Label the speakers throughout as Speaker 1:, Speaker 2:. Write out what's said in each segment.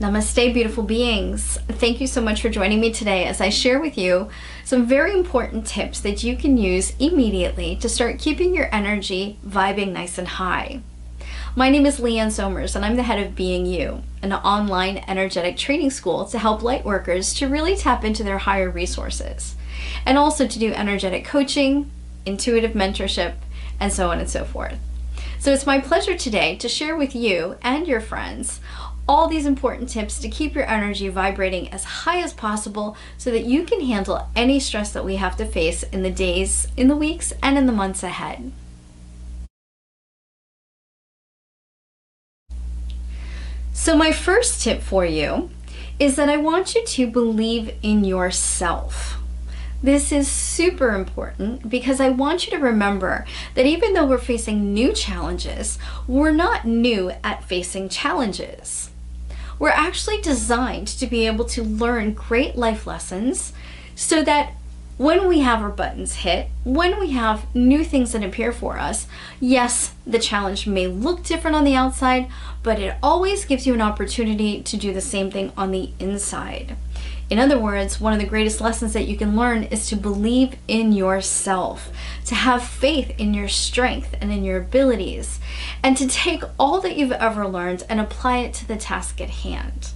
Speaker 1: Namaste, beautiful beings. Thank you so much for joining me today as I share with you some very important tips that you can use immediately to start keeping your energy vibing nice and high. My name is Leanne Somers, and I'm the head of Being You, an online energetic training school to help light workers to really tap into their higher resources, and also to do energetic coaching, intuitive mentorship, and so on and so forth. So it's my pleasure today to share with you and your friends all these important tips to keep your energy vibrating as high as possible so that you can handle any stress that we have to face in the days, in the weeks, and in the months ahead. So my first tip for you is that I want you to believe in yourself. This is super important because I want you to remember that even though we're facing new challenges, we're not new at facing challenges. We're actually designed to be able to learn great life lessons so that when we have our buttons hit, when we have new things that appear for us, yes, the challenge may look different on the outside, but it always gives you an opportunity to do the same thing on the inside. In other words, one of the greatest lessons that you can learn is to believe in yourself, to have faith in your strength and in your abilities, and to take all that you've ever learned and apply it to the task at hand.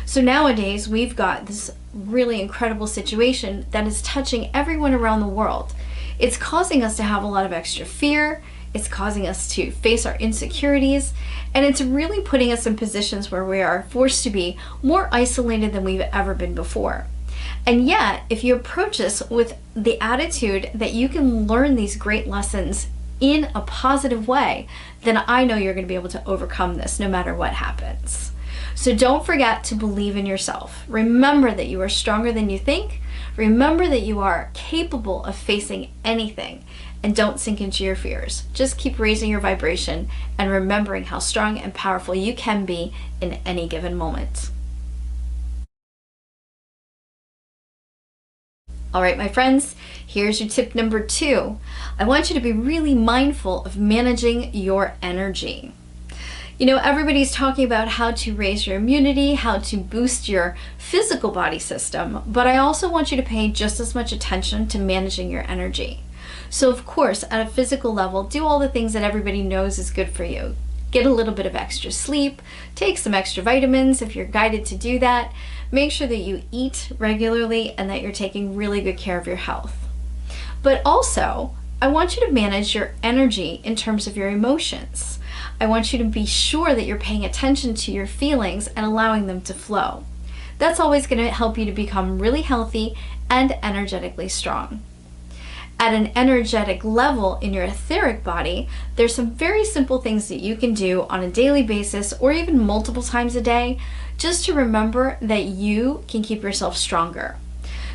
Speaker 1: So nowadays, we've got this really incredible situation that is touching everyone around the world. It's causing us to have a lot of extra fear. It's causing us to face our insecurities, and it's really putting us in positions where we are forced to be more isolated than we've ever been before. And yet, if you approach this with the attitude that you can learn these great lessons in a positive way, then I know you're going to be able to overcome this no matter what happens. So don't forget to believe in yourself. Remember that you are stronger than you think. Remember that you are capable of facing anything. And don't sink into your fears. Just keep raising your vibration and remembering how strong and powerful you can be in any given moment. All right, my friends, here's your tip number 2. I want you to be really mindful of managing your energy. You know, everybody's talking about how to raise your immunity, how to boost your physical body system, but I also want you to pay just as much attention to managing your energy. So of course, at a physical level, do all the things that everybody knows is good for you. Get a little bit of extra sleep, take some extra vitamins if you're guided to do that. Make sure that you eat regularly and that you're taking really good care of your health. But also, I want you to manage your energy in terms of your emotions. I want you to be sure that you're paying attention to your feelings and allowing them to flow. That's always going to help you to become really healthy and energetically strong. At an energetic level in your etheric body, there's some very simple things that you can do on a daily basis or even multiple times a day just to remember that you can keep yourself stronger.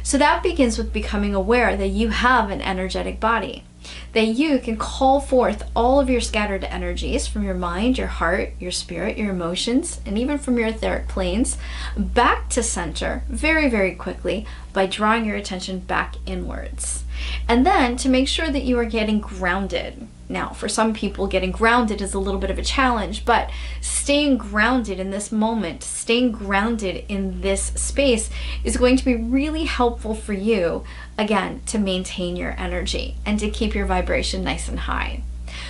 Speaker 1: So that begins with becoming aware that you have an energetic body, that you can call forth all of your scattered energies from your mind, your heart, your spirit, your emotions, and even from your etheric planes back to center very, very quickly by drawing your attention back inwards. And then to make sure that you are getting grounded. Now, for some people, getting grounded is a little bit of a challenge, but staying grounded in this moment, staying grounded in this space is going to be really helpful for you, again, to maintain your energy and to keep your vibration nice and high.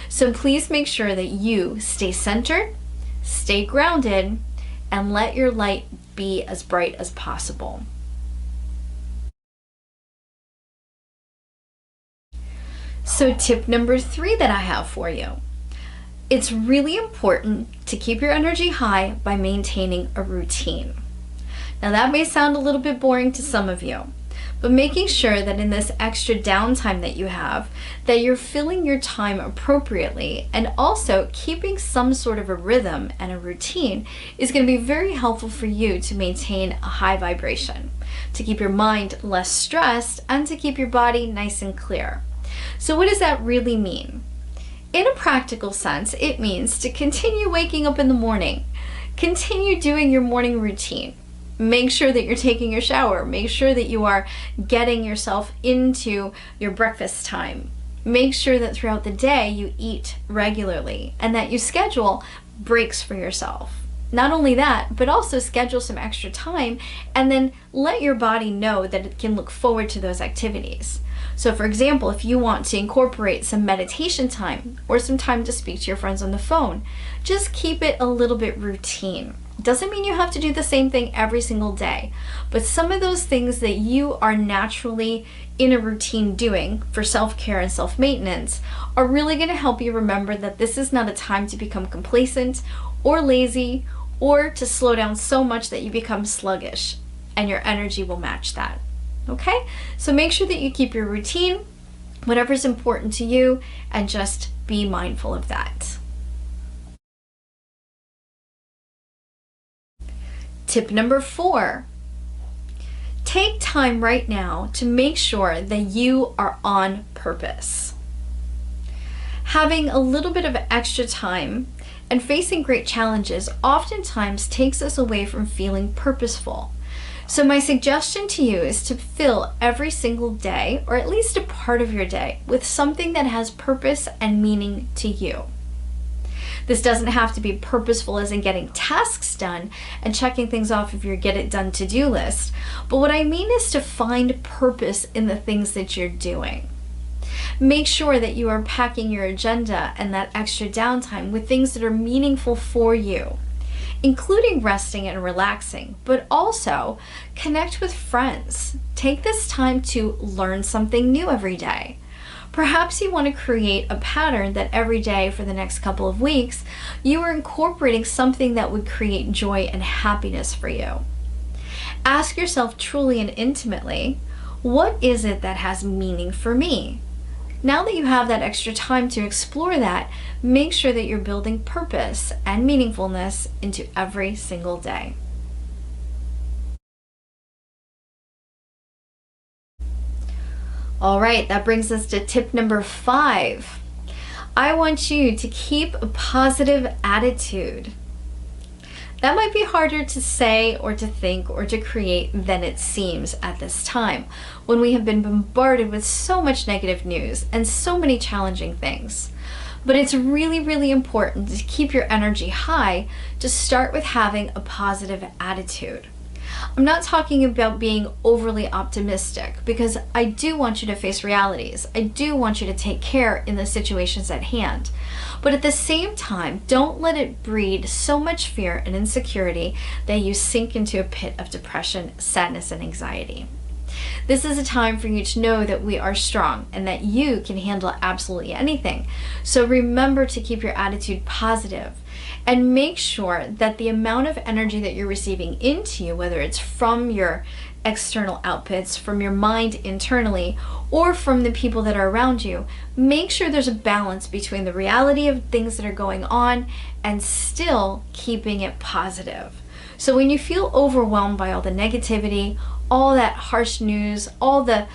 Speaker 1: So please make sure that you stay centered, stay grounded, and let your light be as bright as possible. So tip number 3 that I have for you. It's really important to keep your energy high by maintaining a routine. Now that may sound a little bit boring to some of you, but making sure that in this extra downtime that you have, that you're filling your time appropriately and also keeping some sort of a rhythm and a routine is going to be very helpful for you to maintain a high vibration, to keep your mind less stressed, and to keep your body nice and clear. So what does that really mean? In a practical sense, it means to continue waking up in the morning, continue doing your morning routine. Make sure that you're taking your shower. Make sure that you are getting yourself into your breakfast time. Make sure that throughout the day you eat regularly and that you schedule breaks for yourself. Not only that, but also schedule some extra time and then let your body know that it can look forward to those activities. So for example, if you want to incorporate some meditation time or some time to speak to your friends on the phone, just keep it a little bit routine. Doesn't mean you have to do the same thing every single day, but some of those things that you are naturally in a routine doing for self-care and self-maintenance are really going to help you remember that this is not a time to become complacent or lazy or to slow down so much that you become sluggish, and your energy will match that. Okay? So make sure that you keep your routine, whatever's important to you, and just be mindful of that. Tip number 4, take time right now to make sure that you are on purpose. Having a little bit of extra time and facing great challenges oftentimes takes us away from feeling purposeful. So my suggestion to you is to fill every single day, or at least a part of your day, with something that has purpose and meaning to you. This doesn't have to be purposeful as in getting tasks done and checking things off of your get it done to-do list, but what I mean is to find purpose in the things that you're doing. Make sure that you are packing your agenda and that extra downtime with things that are meaningful for you, including resting and relaxing, but also connect with friends. Take this time to learn something new every day. Perhaps you want to create a pattern that every day for the next couple of weeks, you are incorporating something that would create joy and happiness for you. Ask yourself truly and intimately, what is it that has meaning for me? Now that you have that extra time to explore that, make sure that you're building purpose and meaningfulness into every single day. All right, that brings us to tip number 5. I want you to keep a positive attitude. That might be harder to say or to think or to create than it seems at this time, when we have been bombarded with so much negative news and so many challenging things. But it's really, really important to keep your energy high, to start with having a positive attitude. I'm not talking about being overly optimistic, because I do want you to face realities. I do want you to take care in the situations at hand. But at the same time, don't let it breed so much fear and insecurity that you sink into a pit of depression, sadness, and anxiety. This is a time for you to know that we are strong and that you can handle absolutely anything. So remember to keep your attitude positive and make sure that the amount of energy that you're receiving into you, whether it's from your external outputs, from your mind internally, or from the people that are around you, make sure there's a balance between the reality of things that are going on and still keeping it positive. So when you feel overwhelmed by all the negativity, all that harsh news, all the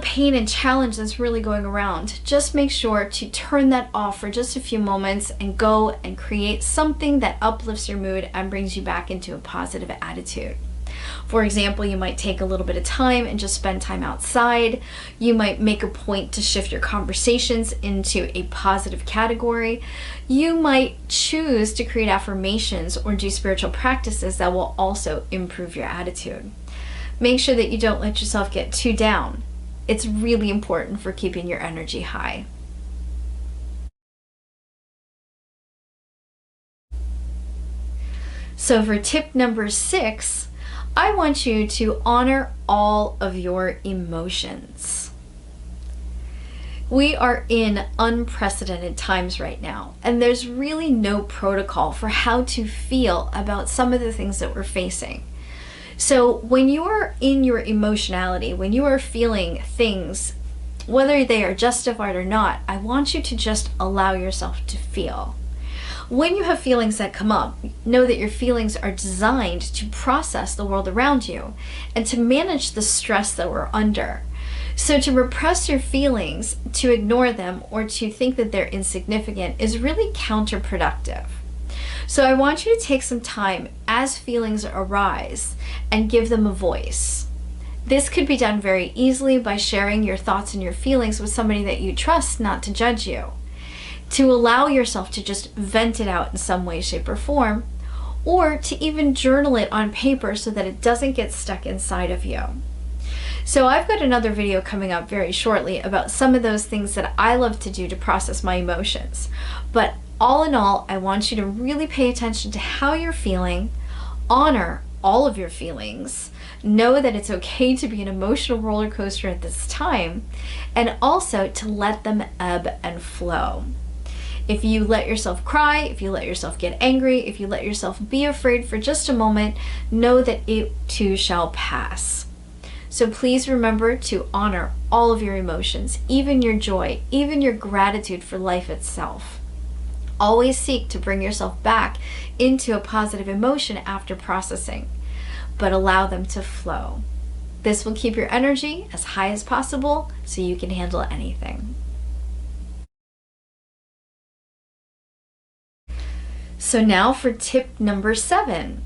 Speaker 1: pain and challenge that's really going around, just make sure to turn that off for just a few moments and go and create something that uplifts your mood and brings you back into a positive attitude. For example, you might take a little bit of time and just spend time outside. You might make a point to shift your conversations into a positive category. You might choose to create affirmations or do spiritual practices that will also improve your attitude. Make sure that you don't let yourself get too down. It's really important for keeping your energy high. So for tip number 6, I want you to honor all of your emotions. We are in unprecedented times right now, and there's really no protocol for how to feel about some of the things that we're facing. So when you are in your emotionality, when you are feeling things, whether they are justified or not, I want you to just allow yourself to feel. When you have feelings that come up, know that your feelings are designed to process the world around you and to manage the stress that we're under. So to repress your feelings, to ignore them, or to think that they're insignificant is really counterproductive. So I want you to take some time as feelings arise and give them a voice. This could be done very easily by sharing your thoughts and your feelings with somebody that you trust not to judge you. to allow yourself to just vent it out in some way, shape, or form, or to even journal it on paper so that it doesn't get stuck inside of you. So I've got another video coming up very shortly about some of those things that I love to do to process my emotions. But all in all, I want you to really pay attention to how you're feeling, honor all of your feelings, know that it's okay to be an emotional roller coaster at this time, and also to let them ebb and flow. If you let yourself cry, if you let yourself get angry, if you let yourself be afraid for just a moment, know that it too shall pass. So please remember to honor all of your emotions, even your joy, even your gratitude for life itself. Always seek to bring yourself back into a positive emotion after processing, but allow them to flow. This will keep your energy as high as possible so you can handle anything. So now for tip number 7.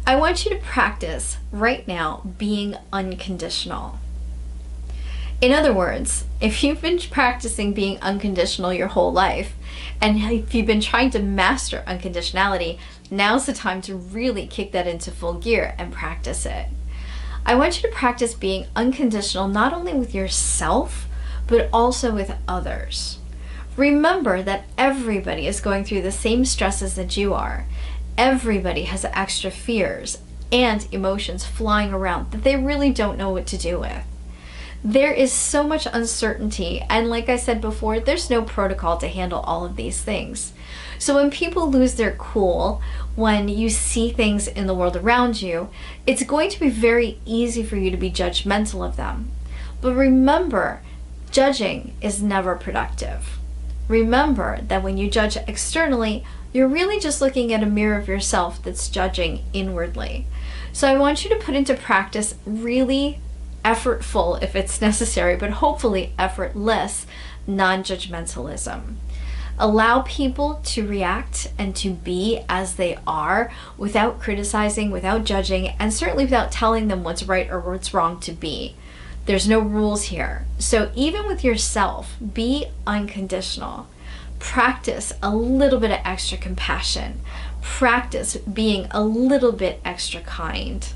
Speaker 1: I want you to practice right now being unconditional. In other words, if you've been practicing being unconditional your whole life, and if you've been trying to master unconditionality, now's the time to really kick that into full gear and practice it. I want you to practice being unconditional not only with yourself, but also with others. Remember that everybody is going through the same stresses that you are. Everybody has extra fears and emotions flying around that they really don't know what to do with. There is so much uncertainty, and like I said before, there's no protocol to handle all of these things. So when people lose their cool, when you see things in the world around you, it's going to be very easy for you to be judgmental of them. But remember, judging is never productive. Remember that when you judge externally, you're really just looking at a mirror of yourself that's judging inwardly. So I want you to put into practice really effortful, if it's necessary, but hopefully effortless non-judgmentalism. Allow people to react and to be as they are without criticizing, without judging, and certainly without telling them what's right or what's wrong to be. There's no rules here. So even with yourself, be unconditional. Practice a little bit of extra compassion. Practice being a little bit extra kind.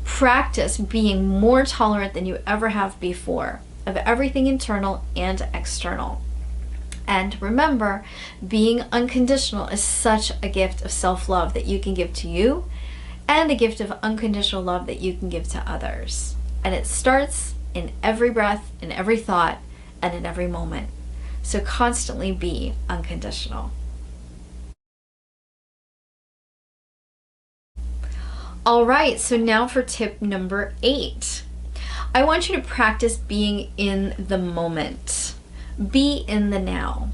Speaker 1: Practice being more tolerant than you ever have before of everything internal and external. And remember, being unconditional is such a gift of self-love that you can give to you, and a gift of unconditional love that you can give to others. And it starts in every breath, in every thought, and in every moment. So constantly be unconditional. All right, so now for tip number 8. I want you to practice being in the moment. Be in the now.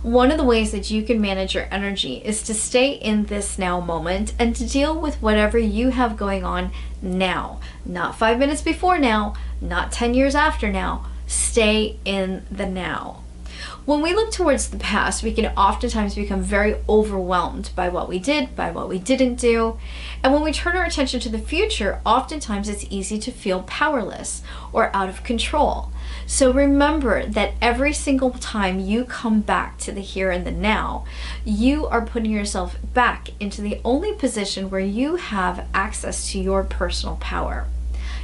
Speaker 1: One of the ways that you can manage your energy is to stay in this now moment and to deal with whatever you have going on now. Not 5 minutes before now, not 10 years after now. Stay in the now. When we look towards the past, we can oftentimes become very overwhelmed by what we did, by what we didn't do. And when we turn our attention to the future, oftentimes it's easy to feel powerless or out of control. So remember that every single time you come back to the here and the now, you are putting yourself back into the only position where you have access to your personal power.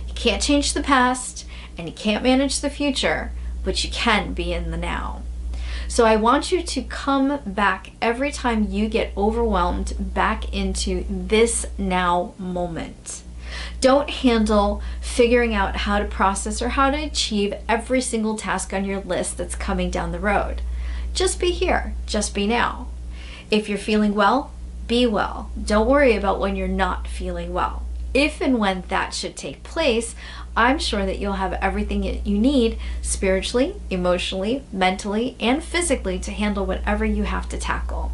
Speaker 1: You can't change the past and you can't manage the future, but you can be in the now. So I want you to come back every time you get overwhelmed back into this now moment. Don't handle figuring out how to process or how to achieve every single task on your list that's coming down the road. Just be here, just be now. If you're feeling well, be well. Don't worry about when you're not feeling well. If and when that should take place, I'm sure that you'll have everything that you need spiritually, emotionally, mentally, and physically to handle whatever you have to tackle.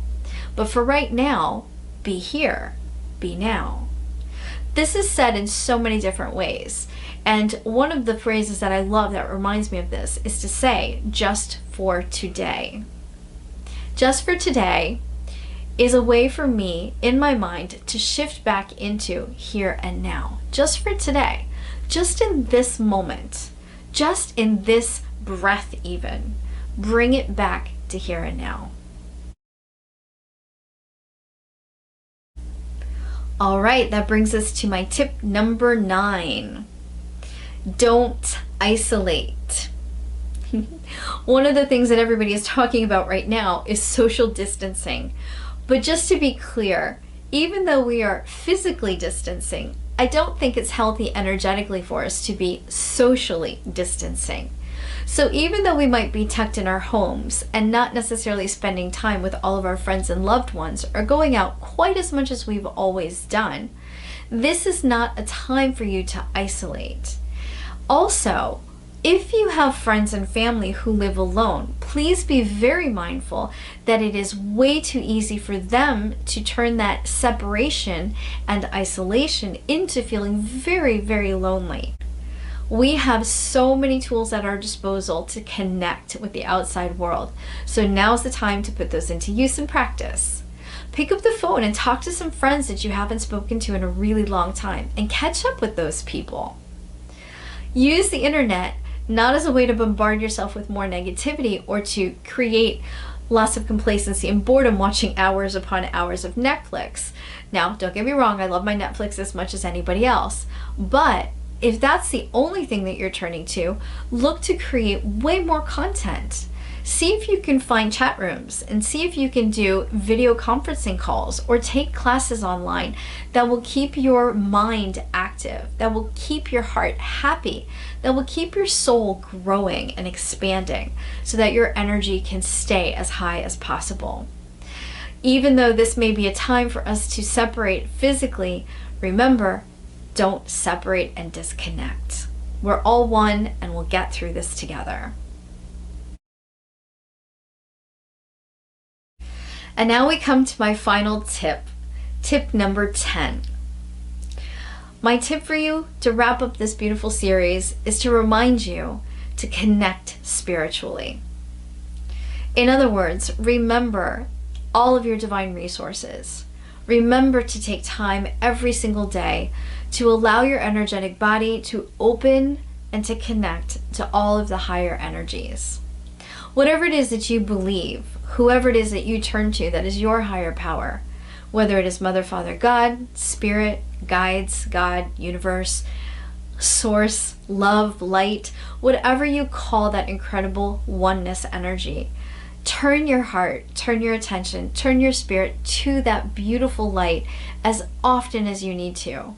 Speaker 1: But for right now, be here, be now. This is said in so many different ways. And one of the phrases that I love that reminds me of this is to say, just for today. Just for today is a way for me, in my mind, to shift back into here and now. Just for today. Just in this moment. Just in this breath even. Bring it back to here and now. All right, that brings us to my tip number 9. Don't isolate. One of the things that everybody is talking about right now is social distancing. But just to be clear, even though we are physically distancing, I don't think it's healthy energetically for us to be socially distancing. So even though we might be tucked in our homes and not necessarily spending time with all of our friends and loved ones or going out quite as much as we've always done, this is not a time for you to isolate. Also, if you have friends and family who live alone, please be very mindful that it is way too easy for them to turn that separation and isolation into feeling very, very lonely. We have so many tools at our disposal to connect with the outside world. So now's the time to put those into use and practice. Pick up the phone and talk to some friends that you haven't spoken to in a really long time and catch up with those people. Use the internet not as a way to bombard yourself with more negativity or to create lots of complacency and boredom watching hours upon hours of Netflix. Now, don't get me wrong, I love my Netflix as much as anybody else, but if that's the only thing that you're turning to, look to create way more content. See if you can find chat rooms and see if you can do video conferencing calls or take classes online that will keep your mind active, that will keep your heart happy, that will keep your soul growing and expanding so that your energy can stay as high as possible. Even though this may be a time for us to separate physically, remember, don't separate and disconnect. We're all one and we'll get through this together. And now we come to my final tip, tip number 10. My tip for you to wrap up this beautiful series is to remind you to connect spiritually. In other words, remember all of your divine resources. Remember to take time every single day to allow your energetic body to open and to connect to all of the higher energies. Whatever it is that you believe, whoever it is that you turn to that is your higher power, whether it is Mother, Father, God, Spirit, guides, God, universe, source, love, light, whatever you call that incredible oneness energy, turn your heart, turn your attention, turn your spirit to that beautiful light as often as you need to.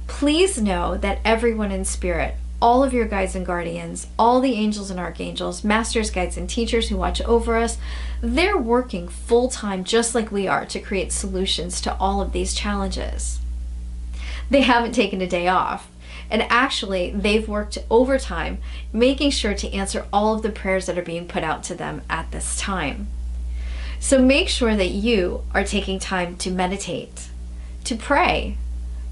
Speaker 1: Please know that everyone in spirit, all of your guides and guardians, all the angels and archangels, masters, guides, and teachers who watch over us, they're working full-time just like we are to create solutions to all of these challenges. They haven't taken a day off. And actually, they've worked overtime, making sure to answer all of the prayers that are being put out to them at this time. So make sure that you are taking time to meditate, to pray,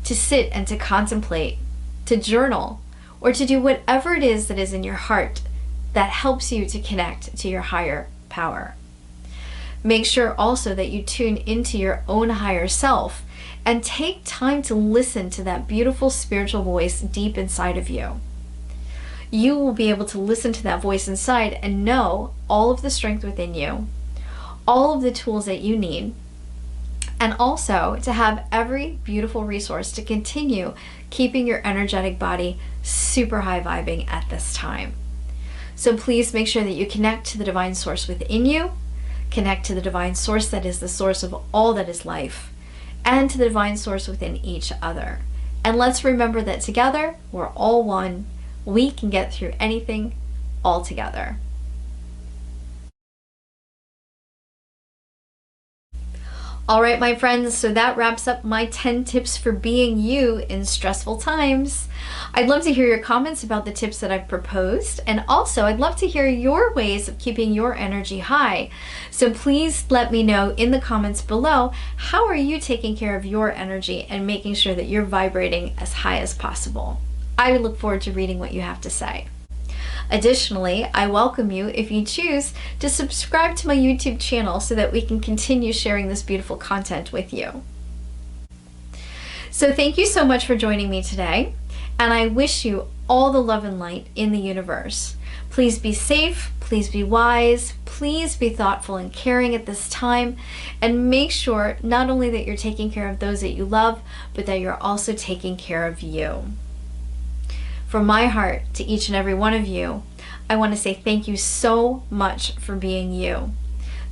Speaker 1: to sit and to contemplate, to journal, or to do whatever it is that is in your heart that helps you to connect to your higher power. Make sure also that you tune into your own higher self and take time to listen to that beautiful spiritual voice deep inside of you. You will be able to listen to that voice inside and know all of the strength within you, all of the tools that you need, and also to have every beautiful resource to continue keeping your energetic body super high vibing at this time. So please make sure that you connect to the divine source within you, connect to the divine source that is the source of all that is life, and to the divine source within each other. And let's remember that together, we're all one. We can get through anything all together. All right, my friends, so that wraps up my 10 tips for being you in stressful times. I'd love to hear your comments about the tips that I've proposed, and also I'd love to hear your ways of keeping your energy high. So please let me know in the comments below, how are you taking care of your energy and making sure that you're vibrating as high as possible? I would look forward to reading what you have to say. Additionally, I welcome you, if you choose, to subscribe to my YouTube channel so that we can continue sharing this beautiful content with you. So thank you so much for joining me today, and I wish you all the love and light in the universe. Please be safe, please be wise, please be thoughtful and caring at this time, and make sure not only that you're taking care of those that you love, but that you're also taking care of you. From my heart to each and every one of you, I want to say thank you so much for being you.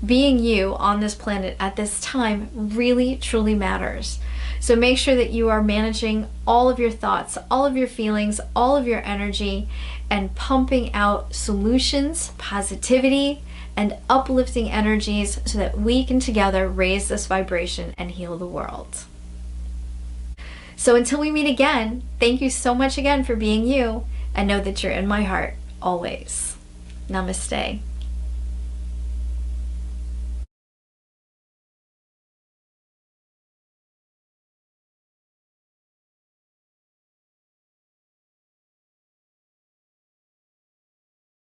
Speaker 1: Being you on this planet at this time really, truly matters. So make sure that you are managing all of your thoughts, all of your feelings, all of your energy, and pumping out solutions, positivity, and uplifting energies so that we can together raise this vibration and heal the world. So until we meet again, thank you so much again for being you, and know that you're in my heart always. Namaste.